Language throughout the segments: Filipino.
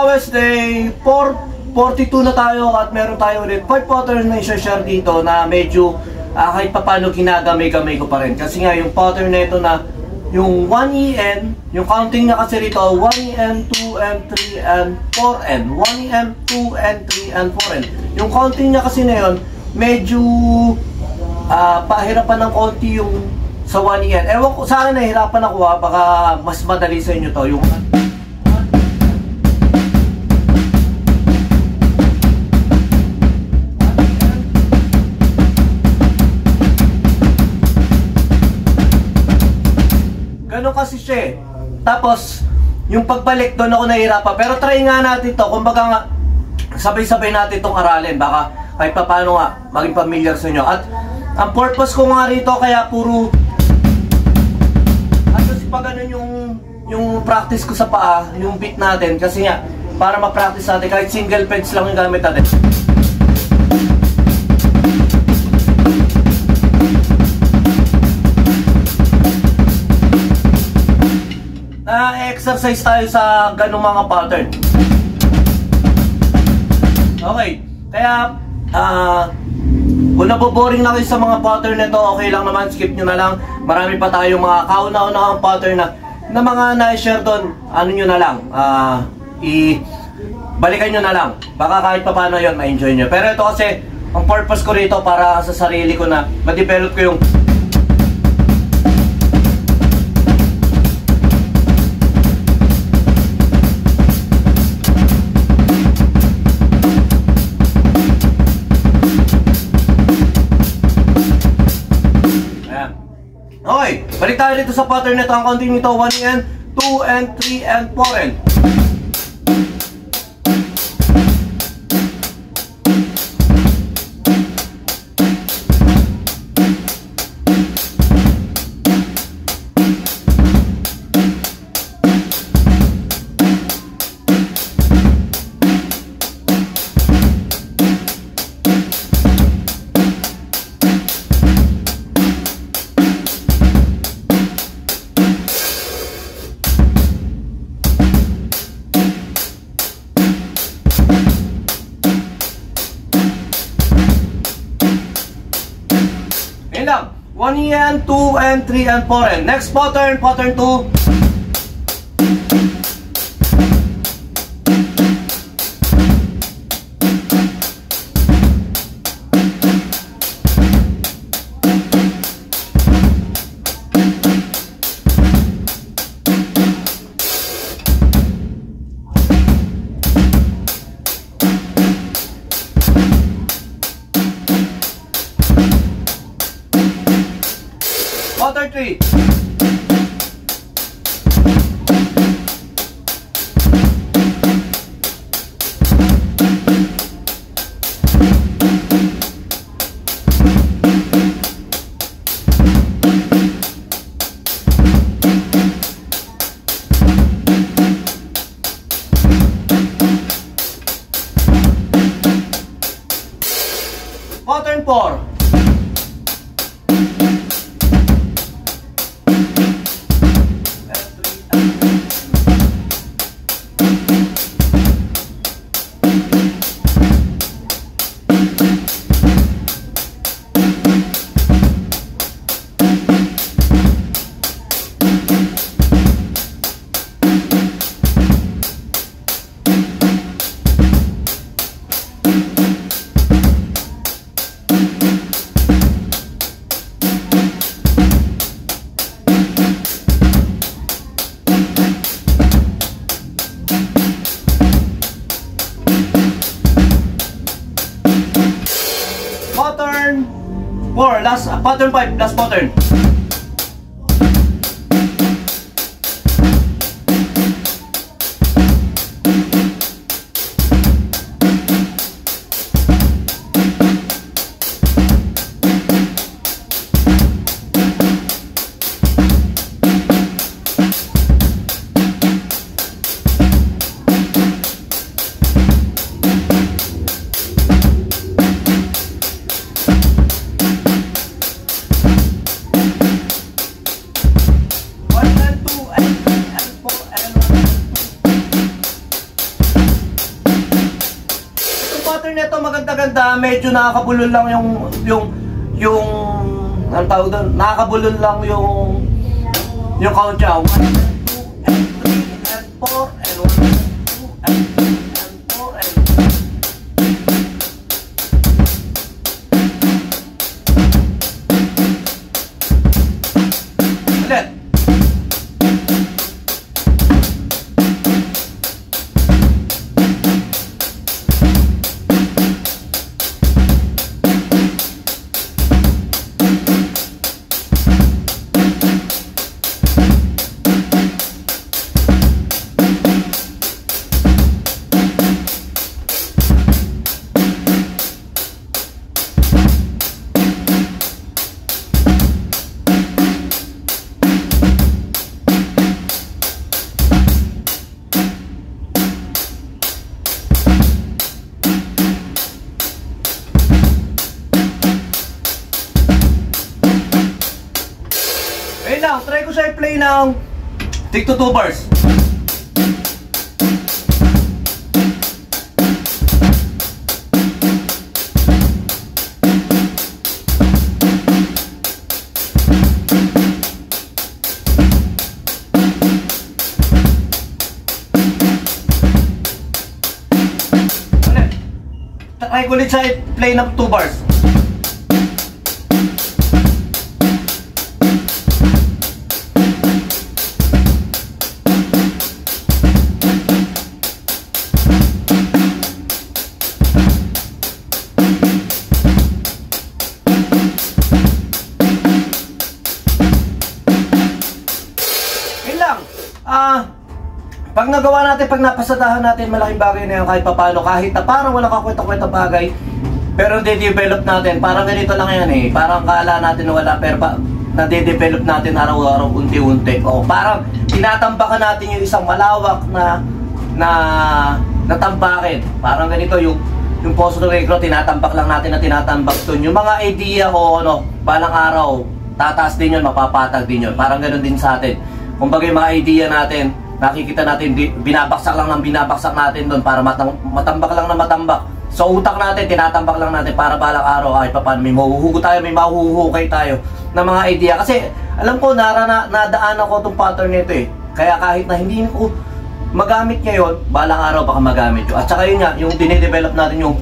Wednesday, 4:42 na tayo at meron tayo ulit 5 pattern na i-share dito na medyo kahit papano ginagamay-gamay ko pa rin. Kasi nga yung pattern na ito na yung 1EN, yung counting niya kasi rito 1EN, 2N, 3N, 4N, 1EN, 2N, 3N, 4N. Yung counting niya kasi na yun, medyo pahirapan ng konti yung sa 1EN. Ewan ko, sa akin nahihirapan ako baka mas madali sa inyo to. Yung ganun kasi siya eh. Tapos, yung pagbalik doon ako nahihirapan. Pero try nga natin to. Kumbaga nga, sabay-sabay natin itong aralin. Baka kahit pa paano nga, maging familiar sa inyo. At ang purpose ko nga rito, kaya puro at kasi pa ganun yung practice ko sa paa, yung beat natin. Kasi nga, para ma-practice natin, kahit single pegs lang yung gamit natin. Na-exercise tayo sa ganung mga pattern. Okay, kaya kung naboboring na kayo sa mga pattern nito, okay lang naman, skip nyo na lang. Marami pa tayong mga kauna-unahang pattern na mga na-share doon. Ano nyo na lang, balikan nyo na lang. Baka kahit pa paano yun, ma-enjoy nyo. Pero ito kasi, ang purpose ko rito para sa sarili ko na ma-develop ko yung okay, balik tayo dito sa pattern nito. Ang counting nito, 1N, 2N, 3N, 4N. Yan lang. 1EN, 2N, 3N, 4N. Next pattern, pattern 2. Pattern 3. Pattern 4. Pattern 4, pattern 5, last pattern. maganda, medyo nakakabulol lang yung ano tawag doon, nakakabulol lang yung count niya. 1 and 2 and 3 and 4 and 1 and 2 and 3 and 4 and ulit. Ayun lang, try ko siya i-play ng tig to 2 bars. Try ko ulit siya i-play ng 2 bars. Pag nagawa natin, pag napasadahan natin, malaking bagay na yan kahit papano, kahit na parang walang kakwenta-kwenta bagay, pero de-develop natin, parang ganito lang yan eh, parang kala natin na wala, pero na-de-develop natin araw-araw, unti-unti. O parang tinatambakan natin yung isang malawak na tambakin. Parang ganito yung Poso Negro, tinatambak lang natin na tinatambak doon. Yung mga idea o ano, balang araw, tataas din yun, mapapatag din yun. Parang ganun din sa atin. Kumbaga yung mga idea natin, nakikita natin, binabaksak lang ng binabaksak natin doon para matambak lang na matambak. So utak natin, tinatambak lang natin para balang araw ay paano may mahuhugot tayo, may mahuhukay tayo ng mga idea. Kasi alam ko, nadaanan ko itong pattern nito eh. Kaya kahit na hindi ko magamit ngayon, balang araw baka magamit yun. At saka yun nga, yung dinidevelop natin yung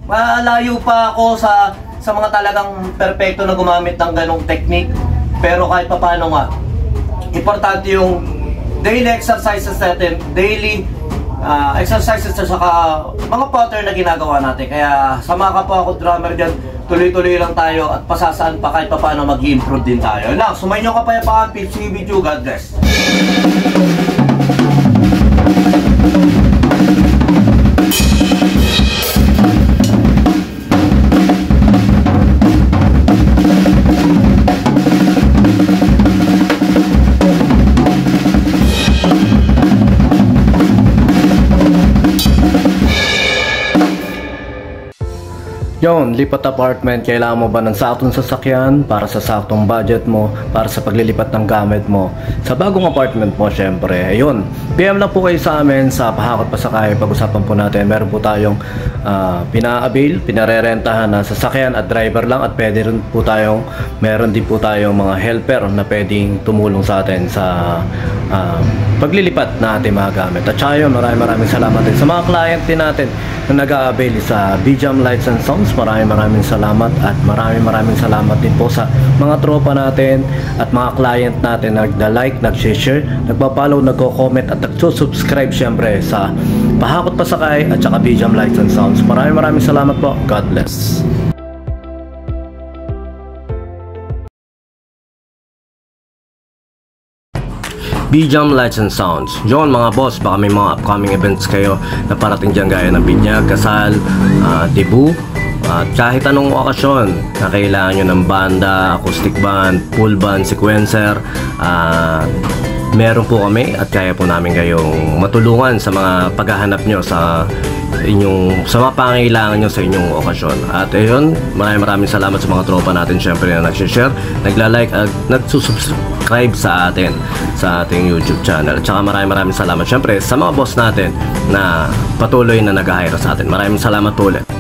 malayo pa ako sa mga talagang perfecto na gumamit ng ganong technique, pero kahit pa paano nga, importante yung daily exercises natin, daily exercises at saka mga pattern na ginagawa natin. Kaya sa mga kapwa ko drummer dyan, tuloy-tuloy lang tayo at pasasaan pa kahit pa paano mag-improve din tayo. Lang, sumayin nyo kapayapaan, PhilC video, God bless. Yon, lipat apartment, kailangan mo ba ng saktong sasakyan para sa saktong budget mo, para sa paglilipat ng gamit mo sa bagong apartment mo? Syempre, ayun, PM lang po kayo sa amin sa Pahakot Pasakay. Pag-usapan po natin, meron po tayong pina-avail, pinarerentahan na sasakyan at driver lang, at pwede rin po tayong, meron din po tayong mga helper na pwedeng tumulong sa atin sa paglilipat na ating mga gamit. At saka yun, maraming salamat din sa mga client din natin na nag-a-avail sa BJAM Lights and Sounds. Maraming salamat, at maraming salamat din po sa mga tropa natin at mga client natin na nagda-like, nag-share, nagpa-follow, nagko-comment at nagsusubscribe syempre sa Pahakot Pasakay at saka BJAM Lights and Sounds. Maraming salamat po. God bless. BJAM Lights and Sounds. Yon mga boss, baka may mga upcoming events kayo na parating dyan gaya ng binyag, kasal, debut, at kahit anong okasyon na kailangan nyo ng banda, acoustic band, full band, sequencer, meron po kami at kaya po namin kayong matulungan sa mga paghahanap nyo sa sa mga pangangailangan nyo sa inyong okasyon. At ayun, maraming salamat sa mga tropa natin syempre na nag-share, nagla-like at nagsusubscribe sa atin sa ating YouTube channel. At saka maraming salamat syempre sa mga boss natin na patuloy na nag-hire sa atin. Maraming salamat po ulit.